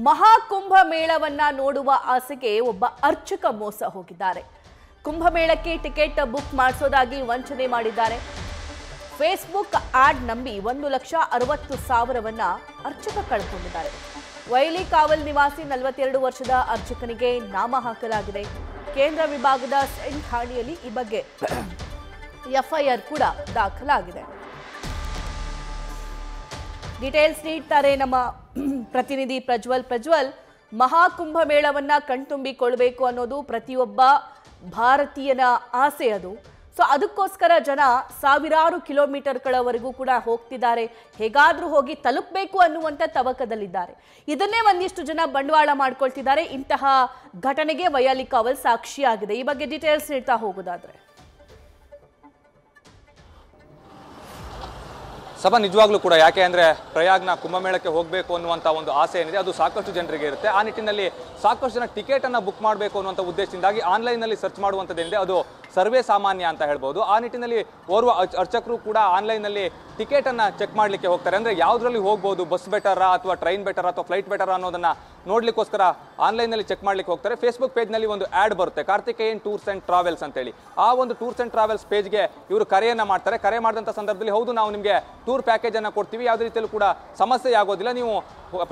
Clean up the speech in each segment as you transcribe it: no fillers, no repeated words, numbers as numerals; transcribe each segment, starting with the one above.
ಮಹಾಕುಂಭ ಮೇಳವನ್ನ ನೋಡುವ ಆಸೆಗೆ ಒಬ್ಬ ಅರ್ಚಕ ಮೋಸ ಹೋಗಿದ್ದಾರೆ. ಕುಂಭಮೇಳಕ್ಕೆ ಟಿಕೆಟ್ ಬುಕ್ ಮಾಡಿಸೋದಾಗಿ ವಂಚನೆ ಮಾಡಿದ್ದಾರೆ. ಫೇಸ್ಬುಕ್ ಆಡ್ ನಂಬಿ 1,60,000 ಅರ್ಚಕ ಕಳ್ಕೊಂಡಿದ್ದಾರೆ. ವೈಲಿ ಕಾವಲ್ ನಿವಾಸಿ 42 ವರ್ಷದ ಅರ್ಚಕನಿಗೆ ನಾಮ ಹಾಕಲಾಗಿದೆ. ಕೇಂದ್ರ ವಿಭಾಗದ ಸೆಂಟ್ ಠಾಣೆಯಲ್ಲಿ ಈ ಬಗ್ಗೆ ಎಫ್ಐಆರ್ ಕೂಡ ದಾಖಲಾಗಿದೆ. ಡೀಟೇಲ್ಸ್ ನೀಡ್ತಾರೆ ನಮ್ಮ ಪ್ರತಿನಿಧಿ ಪ್ರಜ್ವಲ್. ಮಹಾಕುಂಭ ಮೇಳವನ್ನ ಕಣ್ತುಂಬಿಕೊಳ್ಳಬೇಕು ಅನ್ನೋದು ಪ್ರತಿಯೊಬ್ಬ ಭಾರತೀಯನ ಆಸೆ. ಅದು ಸೊ ಅದಕ್ಕೋಸ್ಕರ ಜನ ಸಾವಿರಾರು ಕಿಲೋಮೀಟರ್ಗಳವರೆಗೂ ಕೂಡ ಹೋಗ್ತಿದ್ದಾರೆ. ಹೇಗಾದ್ರೂ ಹೋಗಿ ತಲುಪಬೇಕು ಅನ್ನುವಂಥ ತವಕದಲ್ಲಿದ್ದಾರೆ. ಇದನ್ನೇ ಒಂದಿಷ್ಟು ಜನ ಬಂಡವಾಳ ಮಾಡ್ಕೊಳ್ತಿದ್ದಾರೆ. ಇಂತಹ ಘಟನೆಗೆ ವೈಲಿ ಕಾವಲ್ ಸಾಕ್ಷಿಯಾಗಿದೆ. ಈ ಬಗ್ಗೆ ಡೀಟೇಲ್ಸ್ ನೀಡ್ತಾ ಹೋಗೋದಾದ್ರೆ ಸಭಾ ನಿಜವಾಗ್ಲೂ ಕೂಡ ಯಾಕೆ ಅಂದರೆ ಪ್ರಯಾಗ್ನ ಕುಂಭಮೇಳಕ್ಕೆ ಹೋಗಬೇಕು ಅನ್ನುವಂಥ ಒಂದು ಆಸೆ ಏನಿದೆ ಅದು ಸಾಕಷ್ಟು ಜನರಿಗೆ ಇರುತ್ತೆ. ಆ ನಿಟ್ಟಿನಲ್ಲಿ ಸಾಕಷ್ಟು ಜನ ಟಿಕೆಟನ್ನು ಬುಕ್ ಮಾಡಬೇಕು ಅನ್ನುವಂಥ ಉದ್ದೇಶದಿಂದಾಗಿ ಆನ್ಲೈನಲ್ಲಿ ಸರ್ಚ್ ಮಾಡುವಂಥದ್ದೇನಿದೆ ಅದು ಸರ್ವೇ ಸಾಮಾನ್ಯ ಅಂತ ಹೇಳ್ಬೋದು. ಆ ನಿಟ್ಟಿನಲ್ಲಿ ಓರ್ವ ಅರ್ಚಕರು ಕೂಡ ಆನ್ಲೈನಲ್ಲಿ ಟಿಕೆಟನ್ನು ಚೆಕ್ ಮಾಡಲಿಕ್ಕೆ ಹೋಗ್ತಾರೆ. ಅಂದರೆ ಯಾವುದರಲ್ಲಿ ಹೋಗ್ಬೋದು, ಬಸ್ ಬೆಟರಾ ಅಥವಾ ಟ್ರೈನ್ ಬೆಟರಾ ಅಥವಾ ಫ್ಲೈಟ್ ಬೆಟರಾ ಅನ್ನೋದನ್ನು ನೋಡ್ಲಿಕ್ಕೋಸ್ಕರ ಆನ್ಲೈನಲ್ಲಿ ಚೆಕ್ ಮಾಡ್ಲಿಕ್ಕೆ ಹೋಗ್ತಾರೆ. ಫೇಸ್ಬುಕ್ ಪೇಜ್ನಲ್ಲಿ ಒಂದು ಆ್ಯಡ್ ಬರುತ್ತೆ, ಕಾರ್ತಿಕೇಯನ್ ಟೂರ್ಸ್ ಆ್ಯಂಡ್ ಟ್ರಾವೆಲ್ಸ್ ಅಂತೇಳಿ. ಆ ಒಂದು ಟೂರ್ಸ್ ಆ್ಯಂಡ್ ಟ್ರಾವೆಲ್ಸ್ ಪೇಜ್ಗೆ ಇವರು ಕರೆಯನ್ನು ಮಾಡ್ತಾರೆ. ಕರೆ ಮಾಡಿದಂಥ ಸಂದರ್ಭದಲ್ಲಿ ಹೌದು ನಾವು ನಿಮಗೆ ಟೂರ್ ಪ್ಯಾಕೇಜನ್ನು ಕೊಡ್ತೀವಿ, ಯಾವುದೇ ರೀತಿಯಲ್ಲೂ ಕೂಡ ಸಮಸ್ಯೆ ಆಗೋದಿಲ್ಲ, ನೀವು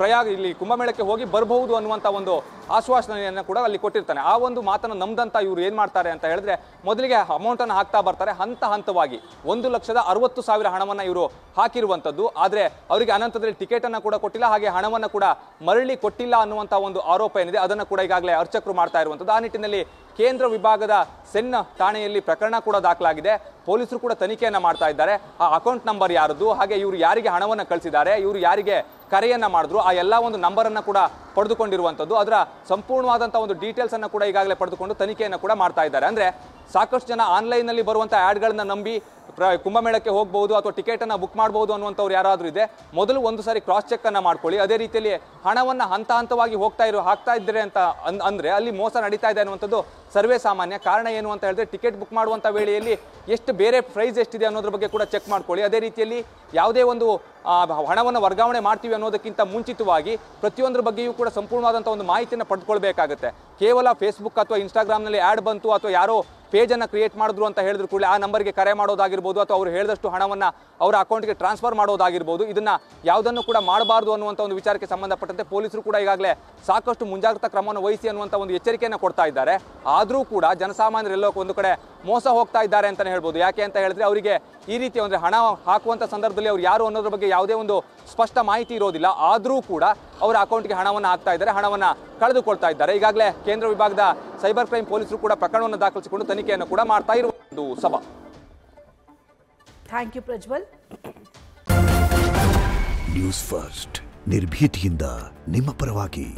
ಪ್ರಯಾಗ್ ಇಲ್ಲಿ ಕುಂಭಮೇಳಕ್ಕೆ ಹೋಗಿ ಬರಬಹುದು ಅನ್ನುವಂಥ ಒಂದು ಆಶ್ವಾಸನೆಯನ್ನು ಕೂಡ ಅಲ್ಲಿ ಕೊಟ್ಟಿರ್ತಾನೆ. ಆ ಒಂದು ಮಾತನ್ನು ನಂಬದಂತ ಇವರು ಏನು ಮಾಡ್ತಾರೆ ಅಂತ ಹೇಳಿದ್ರೆ ಮೊದಲಿಗೆ ಅಮೌಂಟನ್ನು ಹಾಕ್ತಾ ಬರ್ತಾರೆ. ಹಂತವಾಗಿ 1,60,000 ಹಣವನ್ನು ಇವರು ಹಾಕಿರುವಂಥದ್ದು. ಆದರೆ ಅವರಿಗೆ ಅನಂತದಲ್ಲಿ ಟಿಕೆಟನ್ನು ಕೂಡ ಕೊಟ್ಟಿಲ್ಲ, ಹಾಗೆ ಹಣವನ್ನು ಕೂಡ ಮರಳಿ ಕೊಟ್ಟಿಲ್ಲ ಅನ್ನುವಂಥ ಒಂದು ಆರೋಪ ಏನಿದೆ ಅದನ್ನು ಕೂಡ ಈಗಾಗಲೇ ಅರ್ಚಕರು ಮಾಡ್ತಾ ಇರುವಂಥದ್ದು. ಆ ನಿಟ್ಟಿನಲ್ಲಿ ಕೇಂದ್ರ ವಿಭಾಗದ ಸೆನ್ ಠಾಣೆಯಲ್ಲಿ ಪ್ರಕರಣ ಕೂಡ ದಾಖಲಾಗಿದೆ. ಪೊಲೀಸರು ಕೂಡ ತನಿಖೆಯನ್ನು ಮಾಡ್ತಾ ಇದ್ದಾರೆ. ಆ ಅಕೌಂಟ್ ನಂಬರ್ ಯಾರದ್ದು, ಹಾಗೆ ಇವರು ಯಾರಿಗೆ ಹಣವನ್ನು ಕಳಿಸಿದ್ದಾರೆ, ಇವರು ಯಾರಿಗೆ ಕರೆಯನ್ನು ಮಾಡಿದ್ರು, ಆ ಎಲ್ಲ ಒಂದು ನಂಬರನ್ನು ಕೂಡ ಪಡೆದುಕೊಂಡಿರುವಂಥದ್ದು. ಅದರ ಸಂಪೂರ್ಣವಾದಂಥ ಒಂದು ಡೀಟೇಲ್ಸನ್ನು ಕೂಡ ಈಗಾಗಲೇ ಪಡೆದುಕೊಂಡು ತನಿಖೆಯನ್ನು ಕೂಡ ಮಾಡ್ತಾ ಇದ್ದಾರೆ. ಅಂದರೆ ಸಾಕಷ್ಟು ಜನ ಆನ್ಲೈನ್ನಲ್ಲಿ ಬರುವಂಥ ಆ್ಯಡ್ಗಳನ್ನು ನಂಬಿ ಕುಂಭಮೇಳಕ್ಕೆ ಹೋಗ್ಬೋದು ಅಥವಾ ಟಿಕೆಟನ್ನು ಬುಕ್ ಮಾಡ್ಬೋದು ಅನ್ನುವಂಥವ್ರು ಯಾರಾದರೂ ಇದೆ, ಮೊದಲು ಒಂದು ಸಾರಿ ಕ್ರಾಸ್ ಚೆಕ್ಕನ್ನು ಮಾಡ್ಕೊಳ್ಳಿ. ಅದೇ ರೀತಿಯಲ್ಲಿ ಹಣವನ್ನು ಹಂತವಾಗಿ ಹಾಕ್ತಾ ಇದ್ದಾರೆ ಅಂತ ಅಂದರೆ ಅಲ್ಲಿ ಮೋಸ ನಡೀತಾ ಇದೆ ಅನ್ನುವಂಥದ್ದು ಸರ್ವೇ ಸಾಮಾನ್ಯ. ಕಾರಣ ಏನು ಅಂತ ಹೇಳಿದ್ರೆ ಟಿಕೆಟ್ ಬುಕ್ ಮಾಡುವಂಥ ವೇಳೆಯಲ್ಲಿ ಎಷ್ಟು ಬೇರೆ ಪ್ರೈಸ್ ಎಷ್ಟಿದೆ ಅನ್ನೋದ್ರ ಬಗ್ಗೆ ಕೂಡ ಚೆಕ್ ಮಾಡ್ಕೊಳ್ಳಿ. ಅದೇ ರೀತಿಯಲ್ಲಿ ಯಾವುದೇ ಒಂದು ಹಣವನ್ನು ವರ್ಗಾವಣೆ ಮಾಡ್ತೀವಿ ಅನ್ನೋದಕ್ಕಿಂತ ಮುಂಚಿತವಾಗಿ ಪ್ರತಿಯೊಂದರ ಬಗ್ಗೆಯೂ ಕೂಡ ಸಂಪೂರ್ಣವಾದಂಥ ಒಂದು ಮಾಹಿತಿಯನ್ನು ಪಡೆದುಕೊಳ್ಬೇಕಾಗುತ್ತೆ. ಕೇವಲ ಫೇಸ್ಬುಕ್ ಅಥವಾ ಇನ್ಸ್ಟಾಗ್ರಾಮ್ನಲ್ಲಿ ಆ್ಯಡ್ ಬಂತು ಅಥವಾ ಯಾರೋ ಪೇಜನ್ನು ಕ್ರಿಯೇಟ್ ಮಾಡಿದ್ರು ಅಂತ ಹೇಳಿದ್ರು ಕೂಡ ಆ ನಂಬರ್ಗೆ ಕರೆ ಮಾಡೋದಾಗಿರ್ಬೋದು ಅಥವಾ ಅವರು ಹೇಳಿದಷ್ಟು ಹಣವನ್ನು ಅವರ ಅಕೌಂಟ್ಗೆ ಟ್ರಾನ್ಸ್ಫರ್ ಮಾಡೋದಾಗಿರ್ಬೋದು, ಇದನ್ನು ಯಾವುದನ್ನು ಕೂಡ ಮಾಡಬಾರ್ದು ಅನ್ನುವಂಥ ಒಂದು ವಿಚಾರಕ್ಕೆ ಸಂಬಂಧಪಟ್ಟಂತೆ ಪೊಲೀಸರು ಕೂಡ ಈಗಾಗಲೇ ಸಾಕಷ್ಟು ಮುಂಜಾಗ್ರತಾ ಕ್ರಮವನ್ನು ವಹಿಸಿ ಅನ್ನುವಂಥ ಒಂದು ಎಚ್ಚರಿಕೆಯನ್ನು ಕೊಡ್ತಾ ಇದ್ದಾರೆ. ಆದರೂ ಕೂಡ ಜನಸಾಮಾನ್ಯರೆಲ್ಲೋ ಒಂದು ಕಡೆ ಮೋಸ ಹೋಗ್ತಾ ಇದ್ದಾರೆ ಅಂತಲೇ ಹೇಳ್ಬೋದು. ಯಾಕೆ ಅಂತ ಹೇಳಿದ್ರೆ ಅವರಿಗೆ ಈ ರೀತಿ ಅಂದರೆ ಹಣ ಹಾಕುವಂಥ ಸಂದರ್ಭದಲ್ಲಿ ಅವ್ರು ಯಾರು ಅನ್ನೋದ್ರ ಬಗ್ಗೆ ಯಾವುದೇ ಒಂದು ಸ್ಪಷ್ಟ ಮಾಹಿತಿ ಇರೋದಿಲ್ಲ. ಆದರೂ ಕೂಡ ಅವರ ಅಕೌಂಟ್ಗೆ ಹಣವನ್ನು ಹಾಕ್ತಾ ಇದ್ದಾರೆ, ಹಣವನ್ನು ಕಳೆದುಕೊಳ್ತಾ ಇದ್ದಾರೆ. ಈಗಾಗಲೇ ಕೇಂದ್ರ ವಿಭಾಗದ ಸೈಬರ್ ಕ್ರೈಮ್ ಪೊಲೀಸರು ಕೂಡ ಪ್ರಕರಣವನ್ನು ದಾಖಲಿಸಿಕೊಂಡು ತನಿಖೆಯನ್ನು ಕೂಡ ಮಾಡ್ತಾ ಇರುವುದು. ಸಭಾ thank you Prajwal. News First ನಿರ್ಭೀತಿಯಿಂದ ನಿಮ್ಮ ಪರವಾಗಿ.